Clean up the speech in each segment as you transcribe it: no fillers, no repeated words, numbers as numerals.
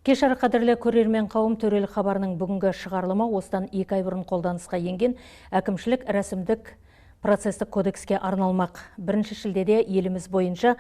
Кеш қадірлі көрермен қауым, төрелік хабарының бүгінгі шығарылымы осыдан 2 ай бұрын қолданысқа енген әкімшілік рәсімдік процестік кодекске арналмақ. 1 шілдеде еліміз бойынша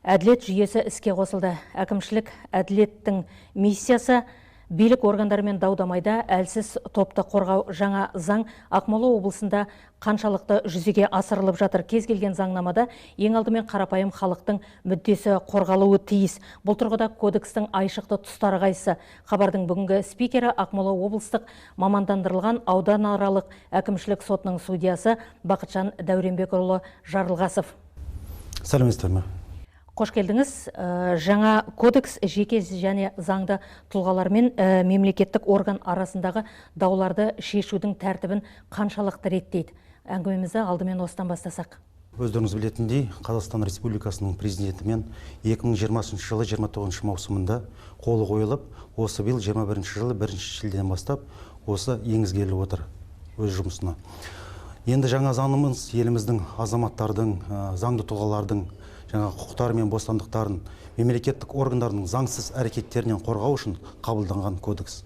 әділет жүйесі іске қосылды. Әкімшілік әділеттің миссиясы билік органдарымен даудамайда әлсіз топты қорғау. Жаңа заң Ақмола облысында қаншалықты жүзеге асырылып жатыр? Кез келген заңнамада ең алдымен қарапайым халықтың мүддесі қорғалуы тиіс. Бұл тұрғыда кодекстің айшықты тұстары қайсы? Хабардың бүгінгі спикері Ақмола облыстық мамандандырылған ауданаралық әкімшілік сотының судьясы Бақытжан Дәуренбекұлы Жарылғасов. Сәлеметсіздер ме? Қош келдіңіз. Жаңа кодекс жеке және заңды тұлғалар мен мемлекеттік орган арасындағы дауларды шешудің тәртібін қаншалықты реттейді? Әңгімемізді алдымен осыдан бастасақ. Өздеріңіз білетіндей, Қазақстан Республикасының президентімен 2020 жылы 29 маусымында қолы қойылып, осы биыл 21 жылы 1 шілдеден бастап осы енгізгелі отыр өз жұмысына. Енді жаңа заңымыз еліміздің азаматтардың, заңды тұлғалардың жаңа құқықтары мен бостандықтарын мемлекеттік органдардың заңсыз әрекеттерінен қорғау үшін қабылданған кодекс.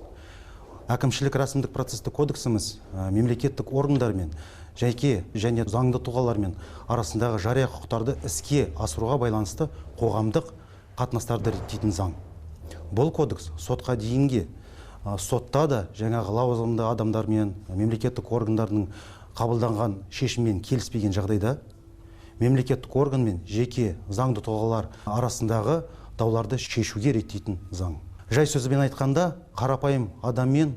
Әкімшілік рәсімдік процестік кодексіміз мемлекеттік органдармен жеке және заңды тұлғалармен арасындағы жария құқықтарды іске асыруға байланысты қоғамдық қатынастарды реттейтін заң. Бұл кодекс сотқа дейінге сотта да жаңағы лауазымды адамдармен мемлекеттік органдардың қабылданған шешіммен келіспеген жағдайда мемлекеттік орган мен жеке заңды тұлғалар арасындағы дауларды шешуге реттейтін заң. Жай сөзбен айтқанда, қарапайым адаммен,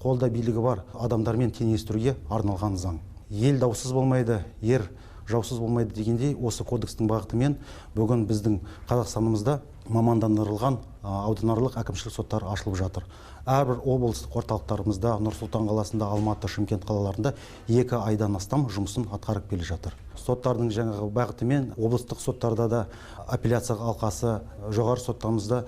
қолда билігі бар адамдармен теңестіруге арналған заң. Ел даусыз болмайды, ер жаусыз болмайды дегендей, осы кодекстің бағытымен бүгін біздің Қазақстанымызда мамандандырылған ауданаралық әкімшілік соттар ашылып жатыр. Әрбір облыстық орталықтарымызда, Нұр-Сұлтан қаласында, Алматы, Шымкент қалаларында 2 айдан астам жұмысын атқарып келе жатыр. Соттардың жаңағы бағытымен облыстық соттарда да апелляция алқасы, жоғары соттарымызда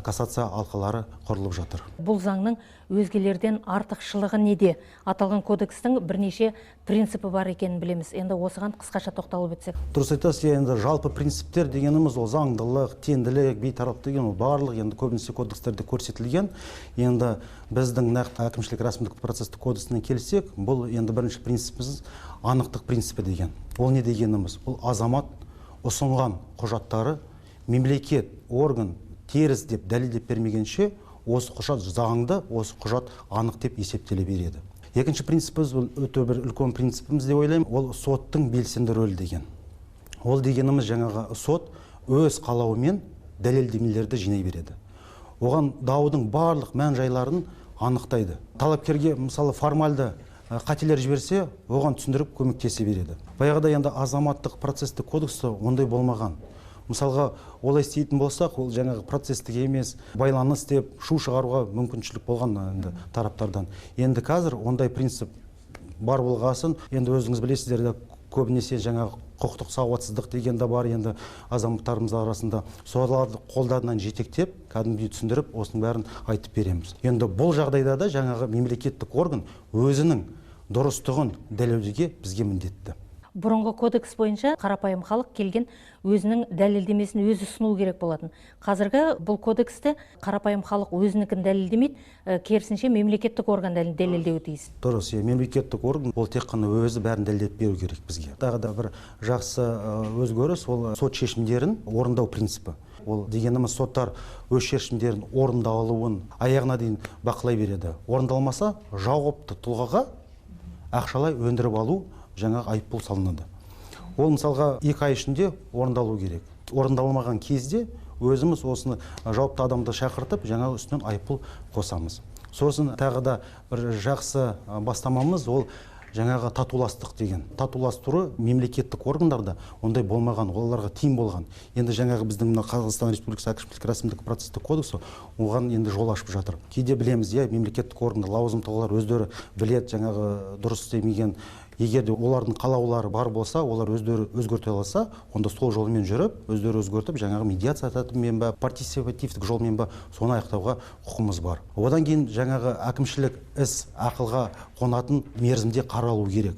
кассация алқалары құрылып жатыр. Бұл заңның өзгелерден артықшылығы неде? Аталған кодекстің бірнеше принципі бар екенін білеміз. Енді осыған қысқаша тоқталып өтсек. Дұрыс айтасыз, енді жалпы принциптер дегеніміз ол заңдылық, теңділік, бейтараптық деген ол барлық енді көбінесе кодекстерде көрсетілген. Енді біздің нақты әкімшілік рәсімдік процестік кодексіне келсек, бұл енді бірінші принципіміз анықтық принципі деген. Ол не дегеніміз? Ол азамат ұсынған құжаттары мемлекет, орган теріс деп дәлелдеп бермегенше, осы құжат заңды, осы құжат анық деп есептеле береді. Екінші принципіміз, өте бір үлкен принципіміз деп ойлаймын, ол соттың белсенді рөлі деген. Ол дегеніміз жаңағы сот өз қалауымен дәлелдемелерді жинай береді. Оған даудың барлық мән жайларын анықтайды. Талапкерге мысалы формальды қателер жіберсе, оған түсіндіріп көмектесе береді. Баяғыда енді азаматтық процестік кодексте ондай болмаған. Мысалға, олай істейтін болсақ, ол жаңағы процестік емес, байланыс деп шу шығаруға мүмкіншілік болған енді тараптардан. Енді қазір ондай принцип бар болғасын, енді өзіңіз білесіздер, көбінесе жаңағы құқықтық сауатсыздық деген де бар, енді азаматтарымыз арасында соларды қолдарынан жетектеп, кәдімгідей түсіндіріп, осының бәрін айтып береміз. Енді бұл жағдайда да жаңағы мемлекеттік орган өзінің дұрыстығын дәлелдеуге бізге міндетті. Бұрынғы кодекс бойынша қарапайым халық келген өзінің дәлелдемесін өзі ұсыну керек болатын. Қазіргі бұл кодексте қарапайым халық өзінікін дәлелдемейді, керісінше мемлекеттік орган дәлелдеуі тиіс. Дұрыс, мемлекеттік орган ол тек қана өзі бәрін дәлелдеп беру керек бізге. Тағы да бір жақсы өзгеріс, ол сот шешімдерін орындау принципі. Ол дегеніміз соттар өз шешімдерін орындалуын аяғына дейін бақылай береді. Орындалмаса, жауапты тұлғаға ақшалай өндіріп алу жаңа айыппұл салынады. Ол мысалға 2 ай ішінде орындалу керек. Орындалмаған кезде өзіміз осыны жауапты адамды шақыртып, жаңа үстінен айыппұл қосамыз. Сосын тағы да бір жақсы бастамамыз ол жаңағы татуластық деген. Татуластыру мемлекеттік органдарда ондай болмаған, оларға тиім болған. Енді жаңағы біздің Қазақстан Республикасы әкімшілік рәсімдік процестік кодексі оған енді жол ашып жатыр. Кейде білеміз, мемлекеттік органдар, лауазымды тұлғалар өздері біледі, жаңағы дұрыс істемеген. Егер де олардың қалаулары бар болса, олар өздері өзгерте алса, онда сол жолмен жүріп, өздері өзгертіп, жаңағы медиация тәртібімен бе, партисипативтік жолмен бе, соны аяқтауға құқымыз бар. Одан кейін жаңағы әкімшілік іс ақылға қонатын мерзімде қаралу керек.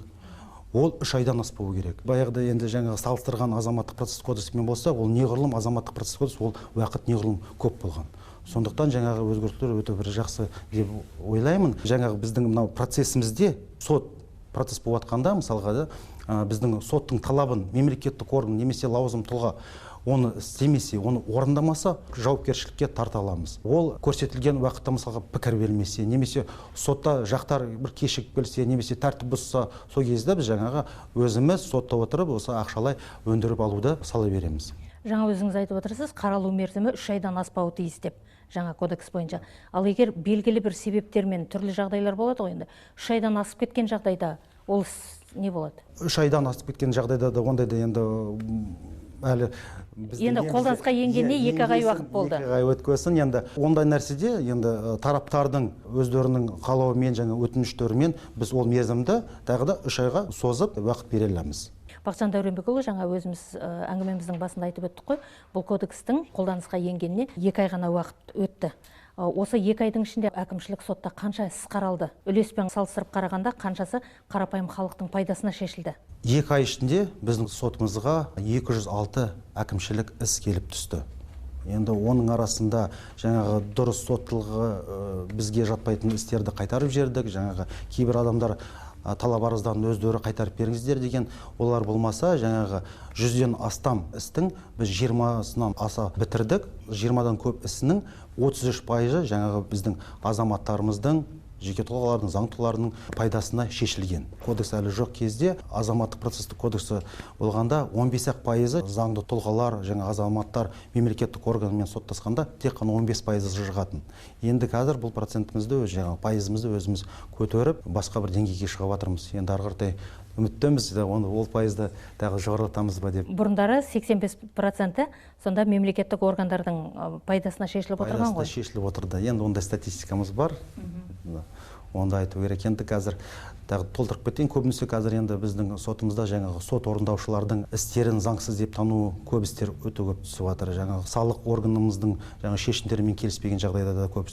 Ол 3 айдан аспауы керек. Баяғыда енді жаңағы салыстырған азаматтық процесс кодексімен болса, ол неғұрлым азаматтық процесс кодекс, ол уақыт неғұрлым көп болған. Сондықтан жаңағы өзгерістер өте бір жақсы деп ойлаймын. Жаңағы біздің мынау процесімізде сот процесс болып жатқанда, мысалға біздің соттың талабын мемлекеттік орган немесе лауазым тұлға оны істемесе, оны орындамаса, жауапкершілікке тарта аламыз. Ол көрсетілген уақытта мысалға пікір бермесе, немесе сотта жақтар бір кешігіп келсе, немесе тәртіп бұзса, сол кезде біз жаңағы өзіміз сотта отырып, осы ақшалай өндіріп алуды сала береміз. Жаңа өзіңіз айтып отырсыз, қаралу мерзімі 3 айдан аспауы тиіс деп, жаңа кодекс бойынша. Ал егер белгілі бір себептермен түрлі жағдайлар болады ғой, енді 3 айдан асып кеткен жағдайда ол не болады? 3 айдан асып кеткен жағдайда да ондай да енді әлі енді қолданысқа енгеніне 2 ай уақыт болды. 2 ай өткесін. Енді ондай нәрседе енді тараптардың өздерінің қалауымен жаңа өтініштерімен біз ол мерзімді тағы да 3 айға созып уақыт бере аламыз. Бақытжан Дәуренбекұлы, жаңа өзіміз әңгімеміздің басында айтып өттік қой, бұл кодекстің қолданысқа енгеніне 2 ай ғана уақыт өтті. Осы 2 айдың ішінде әкімшілік сотта қанша іс қаралды? Үлеспен салыстырып қарағанда қаншасы қарапайым халықтың пайдасына шешілді? 2 ай ішінде біздің сотымызға 206 әкімшілік іс келіп түсті. Енді оның арасында жаңағы дұрыс соттылығы бізге жатпайтын істерді қайтарып жердік, жаңағы кейбір адамдар талап арыздарын өздері қайтарып беріңіздер деген, олар болмаса жаңағы 100-ден астам істің біз 20-сынан аса бітірдік. 20-дан көп ісінің 33% жаңағы біздің азаматтарымыздың, жеке тұлғалардың, заң тұлғаларының пайдасына шешілген. Кодекс әлі жоқ кезде, азаматтық процестік кодексі болғанда 15% заңды тұлғалар, жаңа азаматтар мемлекеттік органмен соттасқанда тек қана 15% жығатын. Енді қазір бұл процентімізді, жаңа пайызымызды өзіміз көтеріп, басқа бір деңгейге шығып жатырмыз. Енді ары қаратай үміттеміз, ол пайызды тағы жоғарылатамыз ба деп. Бұрындары 85% сонда мемлекеттік органдардың пайдасына шешіліп отырған ғой? Пайдасына шешіліп отырды. Енді ондай статистикамыз бар. Онда айту керек. Енді қазір тағы толтырып кетейін. Көбінесе қазір енді біздің сотымызда жаңағы сот орындаушылардың істерін заңсыз деп тану көп істер өте көп түсіп жатыр. Жаңағы салық органымыздың жаңағы шешімдерімен келіспеген жағдайда да көп.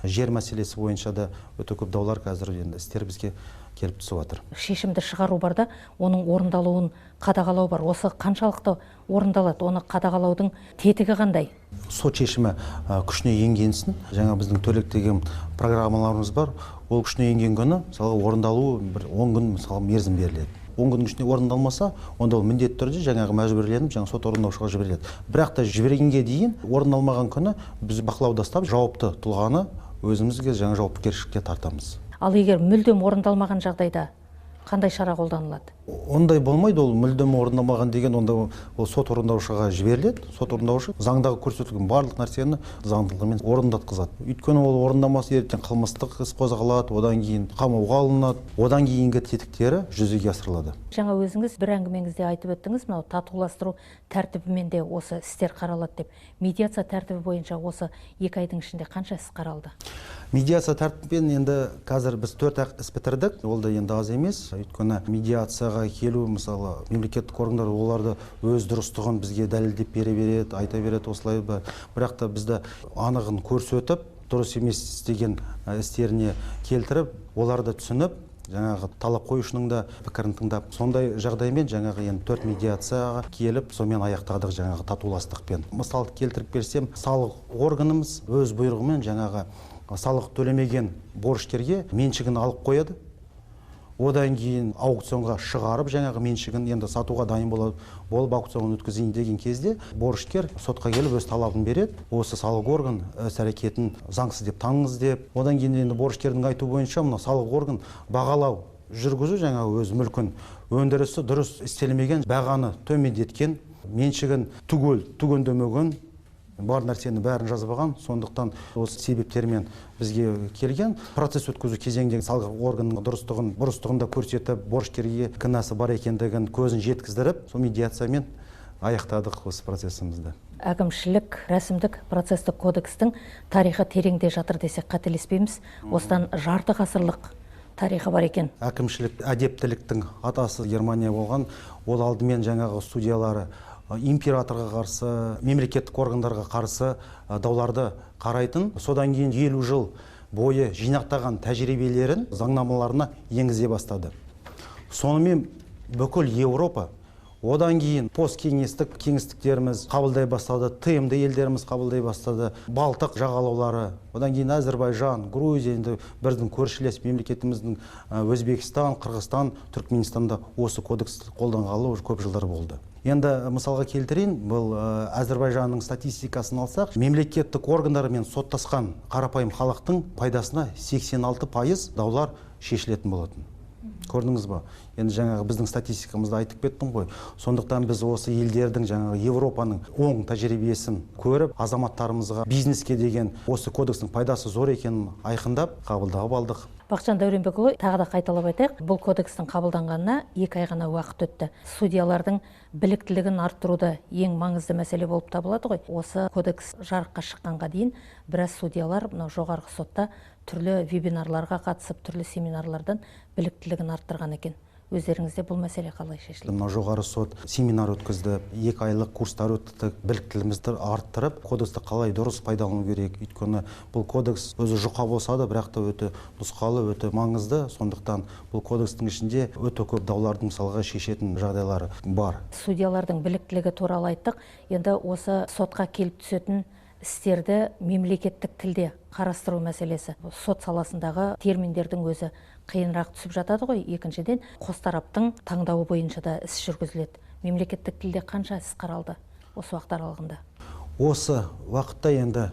Жер мәселесі бойынша да өте көп даулар қазір енді істер бізге келіп түсіп жатыр. Шешімді шығару барда, оның орындалуын қадағалау бар. Осы қаншалықты орындалады? Оны қадағалаудың тетігі қандай? Сот шешімі күшіне енгенсін, жаңа біздің төлектеген программаларымыз бар. Ол күшіне енген күні, мысалы орындалуы бір 10 күн мысалы мерзім беріледі. 10 күн ішінде орындалмаса, онда ол міндетті түрде жаңағы мәжбүрленіп, жаңа сот орындаушыға жіберіледі. Бірақ та жібергенге дейін орындалмаған күні біз бақылауда ұстап, жауапты тұлғаны өзімізге жаңа жауапкершілікке тартамыз. Ал егер мүлдем орындалмаған жағдайда қандай шара қолданылады? Ондай болмайды, ол мүлдем орындалмаған деген, онда ол сот орындаушыға жіберіледі. Сот орындаушы заңдағы көрсетілген барлық нәрсені заңдылығымен орындатқызады. Өйткені ол орындамаса ертең қылмыстық іс қозғалады, одан кейін қамауға алынады, одан кейінгі тетіктері жүзеге асырылады. Жаңа өзіңіз бір әңгімеңізде айтып өттіңіз, мынау татуластыру тәртібімен де осы істер қаралады деп. Медиация тәртібі бойынша осы 2 айдың ішінде қанша іс қаралды? Медиация тәртібімен енді қазір біз 4 іс бітірдік. Ол да енді аз емес. Өйткені медиацияға келу, мысалы, мемлекеттік органдар оларды өз дұрыстығын бізге дәлелдеп бере береді, айта береді, осылай. Бірақ та бізді анығын көрсетіп, дұрыс емес істеген істеріне келтіріп, оларды түсініп, жаңағы талап қоюшының да пікірін тыңдап, сондай жағдаймен жаңағы енді 4 медиацияға келіп, сонымен аяқтадық жаңағы татуластықпен. Мысалы келтіріп берсем, салық органымыз өз бұйрығымен жаңағы салық төлемеген борышкерге меншігін алып қояды. Одан кейін аукционға шығарып, жаңағы меншігін енді сатуға дайын болып аукционын өткізейін деген кезде борышкер сотқа келіп өз талабын береді. Осы салық орган іс әрекетін заңсыз деп таныңыз деп. Одан кейін енді борышкердің айтуы бойынша мына салық орган бағалау жүргізу жаңағы өз мүлкін өндірісі дұрыс істелмеген, бағаны төмендеткен, меншігін түгендемеген, бар нәрсені бәрін жазбаған. Сондықтан осы себептермен бізге келген процесс өткізу кезеңдегі салық органның дұрыстығын, бұрыстығын да көрсетіп, борышкерге кінәсі бар екендігін көзін жеткіздіріп, сол медиациямен аяқтадық осы процессімізді. Әкімшілік, рәсімдік процестік кодекстің тарихы тереңде жатыр десек қателеспейміз. Осыдан жарты ғасырлық тарихы бар екен. Әкімшілік әдептіліктің атасы Германия болған. Ол алдымен жаңағы судьялары императорға қарсы, мемлекеттік органдарға қарсы дауларды қарайтын, содан кейін 50 жыл бойы жинақтаған тәжірибелерін заңнамаларына енгізе бастады. Сонымен бүкіл Еуропа Одан кейін посткеңестік кеңістіктеріміз қабылдай бастады, ТМД елдеріміз қабылдай бастады, Балтық жағалаулары, одан кейін Әзербайжан, Грузия, енді біздің көршілес мемлекетіміздің Өзбекстан, Қырғызстан, Түркменстанда осы кодексті қолданғалы уже көп жылдар болды. Енді мысалға келтірейін, бұл Әзербайжанның статистикасын алсақ, мемлекеттік органдар мен соттасқан қарапайым халықтың пайдасына 86% даулар шешілетін болатын. Көрдіңіз ба? Енді жаңағы біздің статистикамызда айтып кеттім ғой. Сондықтан біз осы елдердің жаңағы Европаның оң тәжірибесін көріп, азаматтарымызға бизнеске деген осы кодекстің пайдасы зор екенін айқындап қабылдап алдық. Бақытжан Дәуренбекұлы, тағы да қайталап айтайық, бұл кодекстің қабылданғанына 2 ай ғана уақыт өтті. Судьялардың біліктілігін арттыруды ең маңызды мәселе болып табылады ғой. Осы кодекс жарыққа шыққанға дейін біраз судьялар жоғарғы сотта түрлі вебинарларға қатысып, түрлі семинарлардан біліктілігін арттырған екен. Өздеріңізде бұл мәселе қалай шешілді? Жоғары сот семинар өткізді, 2 айлық курстар өтті, біліктілігімізді арттырып, кодексті қалай дұрыс пайдалану керек. Өйткені бұл кодекс өзі жұқа болса да, бірақ та өте нұсқалы, өте маңызды. Сондықтан бұл кодекстің ішінде өте көп даулардың мысалға шешетін жағдайлары бар. Судьялардың біліктілігі туралы айттық. Енді осы сотқа келіп түсетін істерді мемлекеттік тілде қарастыру мәселесі. Сот саласындағы терминдердің өзі қиынырақ түсіп жатады ғой. Екіншіден, қос тараптың таңдауы бойынша да іс жүргізіледі. Мемлекеттік тілде қанша іс қаралды осы уақыт аралығында? Осы уақытта енді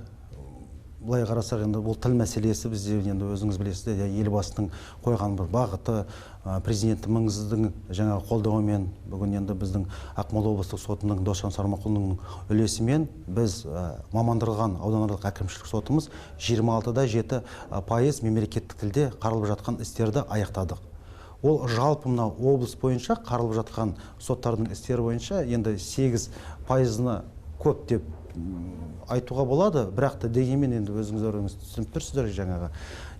былай қарасақ, енді бұл тіл мәселесі бізде енді өзіңіз білесіз, елбасының қойған бір бағыты, президентіміздің жаңа қолдауымен бүгін енді біздің Ақмола облыстық сотының Досжан Сармақұлының үлесімен біз мамандырылған ауданаралық әкімшілік сотымыз 26,7% мемлекеттік тілде қаралып жатқан істерді аяқтадық. Ол жалпы мына облыс бойынша қаралып жатқан соттардың істері бойынша енді 8%-ны көп деп айтуға болады, бірақ та дегенмен енді өзіңіз түсініп тұрсыздар, жаңағы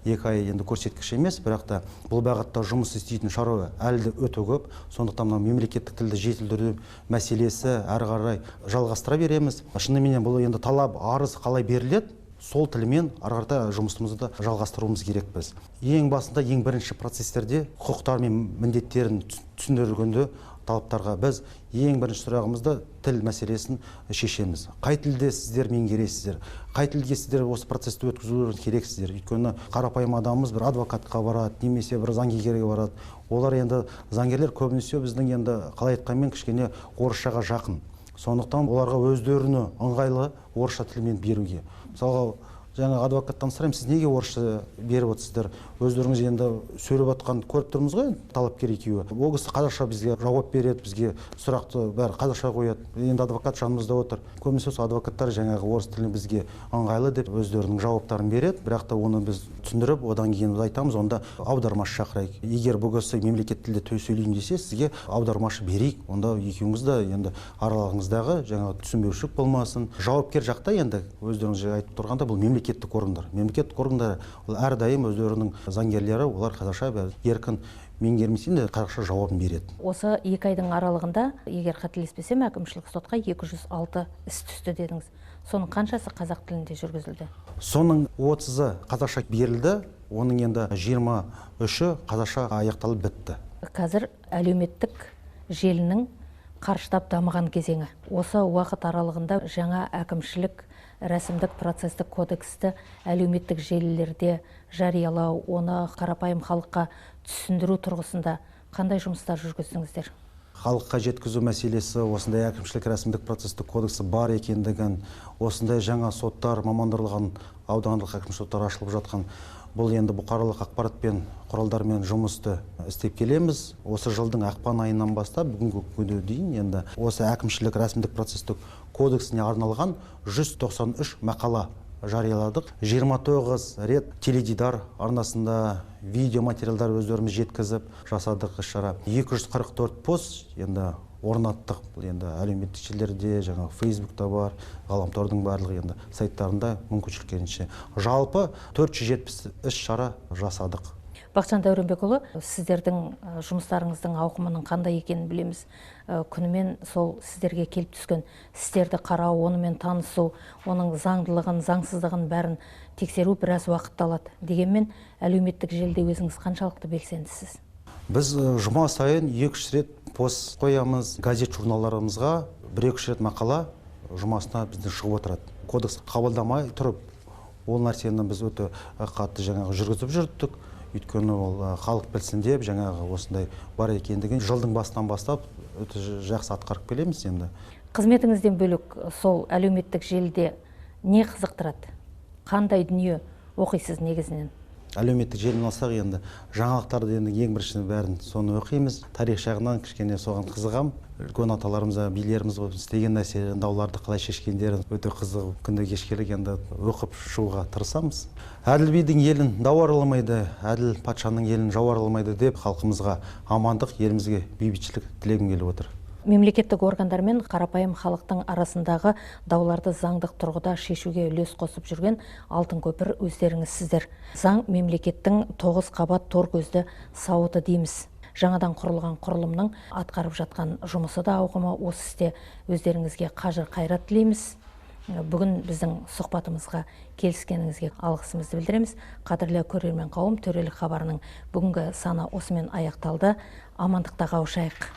2 ай енді көрсеткіш емес, бірақ та бұл бағытта жұмыс істейтін шаруа әлі өте көп. Сондықтан мемлекеттік тілді жетілдіру мәселесі әрі қарай жалғастыра береміз. Шынымен бұл енді талап, арыз қалай беріледі, сол тілмен ары қарай жұмысымызды жалғастыруымыз керек біз. Ең басында, ең бірінші процестерде құқықтар мен міндеттерін түсіндіргенде талаптарға біз ең бірінші сұрағымызда тіл мәселесін шешеміз. Қай тілде сіздер меңгересіздер? Қай тілге сіздер осы процесті өткізу керексіздер? Өйткені қарапайым адамымыз бір адвокатқа барады, немесе бір заңгерге барады. Олар енді заңгерлер көбінесе біздің енді қалай айтқанмен кішкене орысшаға жақын. Сондықтан оларға өздеріне ыңғайлы орысша тілмен беруге. Мысалға, жаңа адвокаттан сұраймын, сіз неге орысша беріп отырсыздар? Өздеріңіз енді сөйлеп отқан көріп тұрмыз ғой, талапкер екеуі. Ол кісі қазақша бізге жауап береді, бізге сұрақты бәрі қазақша қояды. Енді адвокат жанымызда отыр. Көбінесе сол адвокаттар жаңағы орыс тілін бізге ыңғайлы деп өздерінің жауаптарын береді, бірақ та оны біз түсіндіріп, одан кейін айтамыз, онда аудармашы шақырайық. Егер бұл кісі мемлекет тілде сөйлеймін десе, сізге аудармашы берейік. Онда екеуіңіз де енді араларыңыздағы жаңағы түсінбеушілік болмасын. Жауапкер жақта енді өздеріңіз айтып тұрғанда бұл мемлекеттік органдар. Мемлекеттік органдар әрдайым өздерінің заңгерлері, олар қазақша еркін меңгермесе де қазақша жауабын береді. Осы 2 айдың аралығында, егер қателеспесем, әкімшілік сотқа 206 іс түсті дедіңіз. Соның қаншасы қазақ тілінде жүргізілді? Соның 30-ы қазақша берілді, оның енді 23-і қазақша аяқталып бітті. Қазір әлеуметтік желінің қарыштап дамыған кезеңі. Осы уақыт аралығында жаңа әкімшілік рәсімдік процестік кодексті әлеуметтік желілерде жариялау, оны қарапайым халыққа түсіндіру тұрғысында қандай жұмыстар жүргіздіңіздер? Халыққа жеткізу мәселесі, осындай әкімшілік рәсімдік процестік кодексі бар екендігін, осындай жаңа соттар, мамандырылған аудандық әкімшілік соттар ашылып жатқан, бұл енді бұқаралық ақпаратпен құралдармен жұмысты істеп келеміз. Осы жылдың ақпан айынан бастап бүгінгі күнге дейін енді осы әкімшілік рәсімдік процестік кодексіне арналған 193 мақала жарияладық. 29 рет теледидар арнасында видео материалдар өздеріміз жеткізіп жасадық іс-шара. 244 пост енді орнаттық. Енді әлеуметтік желілерде, жаңағы Фейсбукта бар, ғаламтордың барлығы енді сайттарында мүмкіншіліктерінше. Жалпы 470 іс-шара жасадық. Бақытжан Дәуренбекұлы, сіздердің жұмыстарыңыздың ауқымының қандай екенін білеміз. Күнімен сол сіздерге келіп түскен істерді қарау, онымен танысу, оның заңдылығын, заңсыздығын бәрін тексеру біраз уақытты алады. Дегенмен әлеуметтік желіде өзіңіз қаншалықты белсендісіз? Біз жұма сайын 2-3 рет пост қоямыз, газет журналдарымызға 1-2 рет мақала жұмасына бізден шығып отырады. Кодекс қабылдамай тұрып, ол нәрсені біз өте қатты жүргізіп жүрдік. Өйткені ол халық білсін деп, осындай бар екендігін жылдың басынан бастап өте жақсы атқарып келеміз енді. Қызметіңізден бөлек сол әлеуметтік желіде не қызықтырады? Қандай дүние оқисыз негізінен? Әлеуметтік желіні алсақ енді жаңалықтарды енді ең бірінші бәрін соны оқимыз. Тарих жағынан кішкене соған қызығам. Үлкен аталарымыз, билеріміз істеген нәрсе, дауларды қалай шешкендерін өте қызық. Күнде кешкілік енді оқып шығуға тырысамыз. Әділ бидің елін дау араламайды, әділ патшаның елін жау араламайды деп халқымызға амандық, елімізге бейбітшілік тілегім келіп отыр. Мемлекеттік органдар мен қарапайым халықтың арасындағы дауларды заңдық тұрғыда шешуге үлес қосып жүрген алтын көпір өздеріңізсіздер. Заң мемлекеттің 9 қабат тор көзді сауыты дейміз. Жаңадан құрылған құрылымның атқарып жатқан жұмысы да ауқымы, осы істе өздеріңізге қажыр қайрат тілейміз. Бүгін біздің сұхбатымызға келіскеніңізге алғысымызды білдіреміз. Қадірлі көрермен қауым, Төрелік хабарының бүгінгі саны осымен аяқталды. Амандықта қауышайық.